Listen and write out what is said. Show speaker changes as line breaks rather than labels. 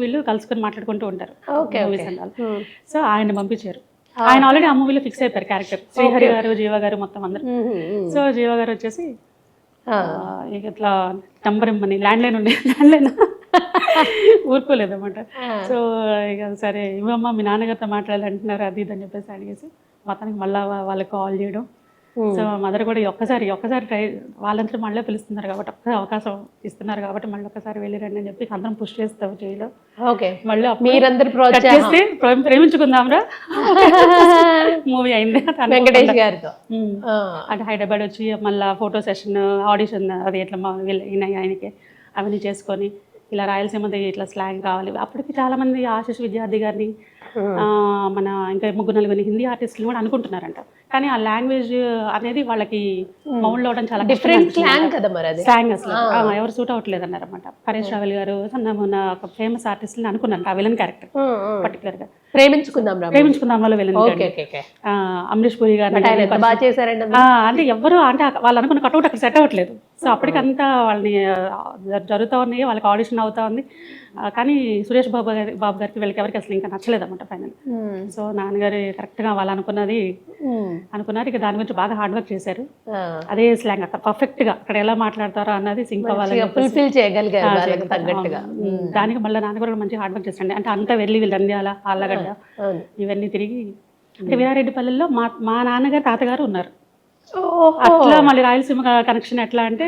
వీళ్ళు కలుసుకొని మాట్లాడుకుంటూ ఉంటారు
ఓకే
మూవీస్ అన్నారు. సో ఆయన పంపించారు. ఆయన ఆల్రెడీ ఆ మూవీలో ఫిక్స్ అయిపోయారు క్యారెక్టర్. శ్రీహరి గారు, జీవ గారు మొత్తం అందరు. సో జీవ గారు వచ్చేసి ఇక ఇట్లా నంబర్ ఇమ్మని ల్యాండ్లైన్ ఉండే ల్యాండ్లైన్ ఊరుకోలేదన్నమాట. సో ఇక సరే ఇవమ్మ మీ నాన్నగారితో మాట్లాడాలంటున్నారు అది ఇది అని చెప్పేసి అడిగేసి మొత్తానికి మళ్ళీ వాళ్ళకి కాల్ చేయడం. సో మదర్ కూడా ఒక్కసారి ట్రై వాళ్ళంతా మళ్ళీ పిలుస్తున్నారు కాబట్టి ఒక్క అవకాశం ఇస్తున్నారు కాబట్టి మళ్ళీ ఒక్కసారి వెళ్ళిరండి అని చెప్పి అందరం పుష్ చేస్తావు చేయలో.
ఓకే
మళ్ళీ
మీరందరూ
చేస్తే ప్రేమించుకుందాంరా మూవీ అయింది
వెంకటేష్ గారితో.
అంటే హైదరాబాద్ వచ్చి మళ్ళీ ఫోటో సెషన్ ఆడిషన్ అది ఎట్లా ఆయనకి అవన్నీ చేసుకొని ఇలా రాయలసీమది ఇట్లా స్లాంగ్ కావాలి. అప్పటికి చాలా మంది ఆశీష్ విద్యార్థి గారిని మన ఇంకా 3-4 హిందీ ఆర్టిస్టులు కూడా అనుకుంటున్నారంట. కానీ ఆ లాంగ్వేజ్ అనేది వాళ్ళకి మౌండ్ అవడం చాలా
డిఫరెంట్ స్లాంగ్ కదా మరి అది.
స్లాంగ్ అసలు ఎవరు సూట్ అవ్వట్లేదు అన్నారు అనమాట. పరేష్ రావల్ గారు ఒక ఫేమస్ ఆర్టిస్ట్ని అనుకున్నారంట ఆ విలన్ క్యారెక్టర్ పర్టికులర్ గా. ప్రేమించుకుందాం వాళ్ళు విలన్ అమరీష్ పురి గారు
బాగా చేశారండి.
అంటే ఎవరు అంటే వాళ్ళు అనుకున్న కట్అవుట్ అక్కడ సెట్ అవ్వట్లేదు. సో అప్పటికంతా వాళ్ళని జరుగుతూ ఉన్నాయి, వాళ్ళకి ఆడిషన్ అవుతా ఉంది. కానీ సురేష్ బాబు గారికి వీళ్ళకి ఎవరికి అసలు ఇంకా నచ్చలేదు అనమాట ఫైనల్. సో నాన్నగారు కరెక్ట్గా వాళ్ళు అనుకున్నారు. ఇక దాని గురించి బాగా హార్డ్ వర్క్ చేశారు. అదే స్లాంగ్ అక్కడ పర్ఫెక్ట్గా అక్కడ ఎలా మాట్లాడతారో అన్నది సింక్ అవ్వాలి,
ఫుల్ఫిల్ చేయగలిగారు తగ్గట్టుగా.
దానికి మళ్ళీ నాన్నగారు మంచి హార్డ్ వర్క్ చేశారండి. అంటే అంతా వెళ్ళి వీళ్ళు నంద్యాల, ఆళ్ళగడ్డ ఇవన్నీ తిరిగి అంటే వీరారెడ్డిపల్లెల్లో మా నాన్నగారు తాతగారు ఉన్నారు. అట్లా మళ్ళీ రాయలసీమ కనెక్షన్ ఎట్లా అంటే